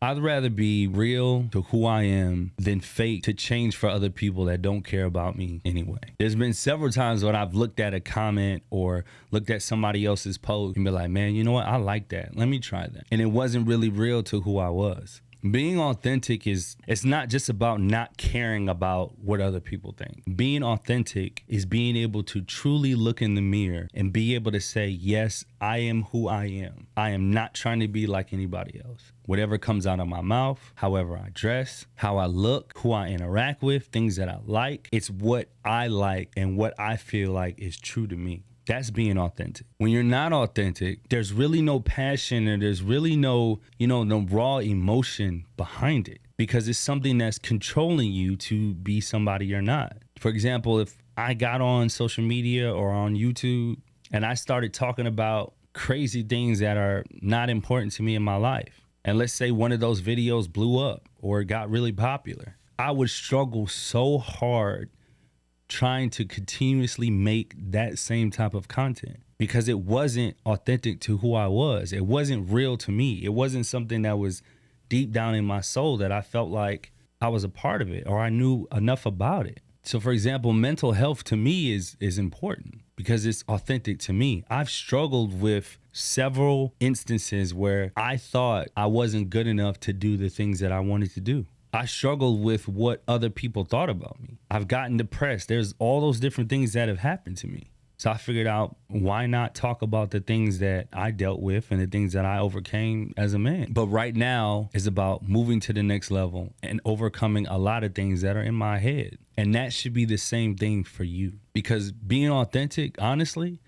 I'd rather be real to who I am than fake to change for other people that don't care about me anyway. There's been several times when I've looked at a comment or looked at somebody else's post and be like, man, you know what? I like that. Let me try that. And it wasn't really real to who I was. Being authentic it's not just about not caring about what other people think. Being authentic is being able to truly look in the mirror and be able to say, yes, I am who I am. I am not trying to be like anybody else. Whatever comes out of my mouth, however I dress, how I look, who I interact with, things that I like, it's what I like and what I feel like is true to me. That's being authentic. When you're not authentic, there's really no passion and there's really no raw emotion behind it because it's something that's controlling you to be somebody you're not. For example, if I got on social media or on YouTube and I started talking about crazy things that are not important to me in my life, and let's say one of those videos blew up or got really popular, I would struggle so hard trying to continuously make that same type of content because it wasn't authentic to who I was. It wasn't real to me. It wasn't something that was deep down in my soul that I felt like I was a part of it or I knew enough about it. So for example, mental health to me is important because it's authentic to me. I've struggled with several instances where I thought I wasn't good enough to do the things that I wanted to do. I struggled with what other people thought about me. I've gotten depressed. There's all those different things that have happened to me. So I figured out, why not talk about the things that I dealt with and the things that I overcame as a man. But right now is about moving to the next level and overcoming a lot of things that are in my head. And that should be the same thing for you, because being authentic, honestly,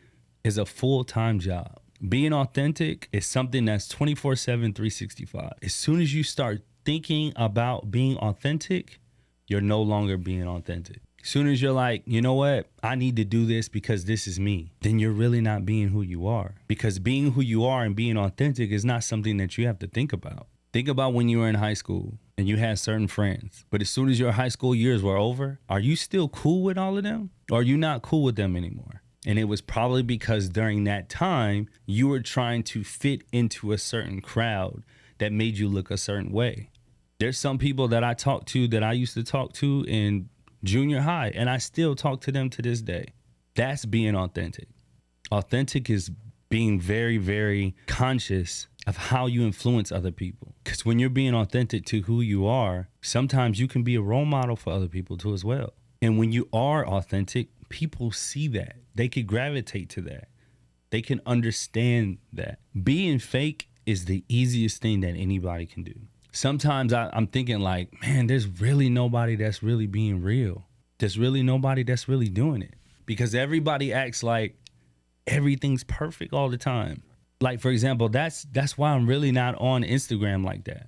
is a full-time job. Being authentic is something that's 24/7, 365. As soon as you start thinking about being authentic, you're no longer being authentic. As soon as you're like, you know what, I need to do this because this is me, then you're really not being who you are. Because being who you are and being authentic is not something that you have to think about. Think about when you were in high school and you had certain friends, but as soon as your high school years were over, are you still cool with all of them? Or are you not cool with them anymore? And it was probably because during that time, you were trying to fit into a certain crowd that made you look a certain way. There's some people that I talk to that I used to talk to in junior high, and I still talk to them to this day. That's being authentic. Authentic is being very, very conscious of how you influence other people. Because when you're being authentic to who you are, sometimes you can be a role model for other people too as well. And when you are authentic, people see that. They can gravitate to that. They can understand that. Being fake is the easiest thing that anybody can do. Sometimes I'm thinking like, man, there's really nobody that's really being real. There's really nobody that's really doing it, because everybody acts like everything's perfect all the time. Like, for example, that's why I'm really not on Instagram like that.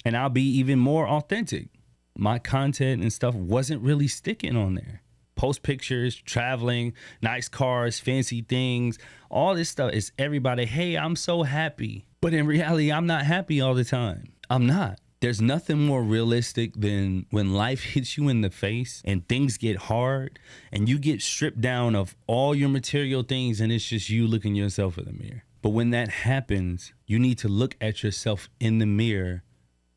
And I'll be even more authentic. My content and stuff wasn't really sticking on there. Post pictures, traveling, nice cars, fancy things, all this stuff is everybody, hey, I'm so happy. But in reality, I'm not happy all the time. I'm not. There's nothing more realistic than when life hits you in the face and things get hard and you get stripped down of all your material things and it's just you looking yourself in the mirror. But when that happens, you need to look at yourself in the mirror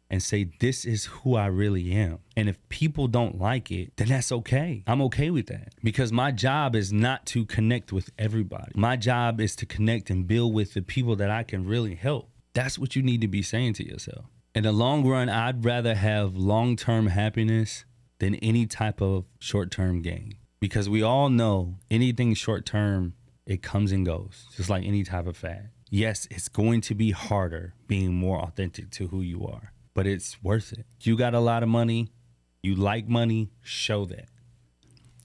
and say, this is who I really am. And if people don't like it, then that's okay. I'm okay with that, because my job is not to connect with everybody. My job is to connect and build with the people that I can really help. That's what you need to be saying to yourself. In the long run, I'd rather have long-term happiness than any type of short-term gain, because we all know anything short-term, it comes and goes, just like any type of fad. Yes, it's going to be harder being more authentic to who you are, but it's worth it. If you got a lot of money, you like money, show that.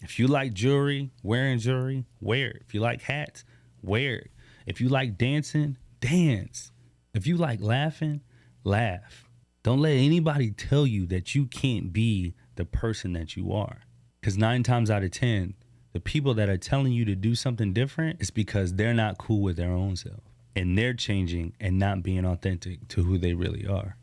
If you like jewelry, wearing jewelry, wear it. If you like hats, wear it. If you like dancing, dance. If you like laughing, laugh. Don't let anybody tell you that you can't be the person that you are. Because 9 times out of 10, the people that are telling you to do something different is because they're not cool with their own self. And they're changing and not being authentic to who they really are.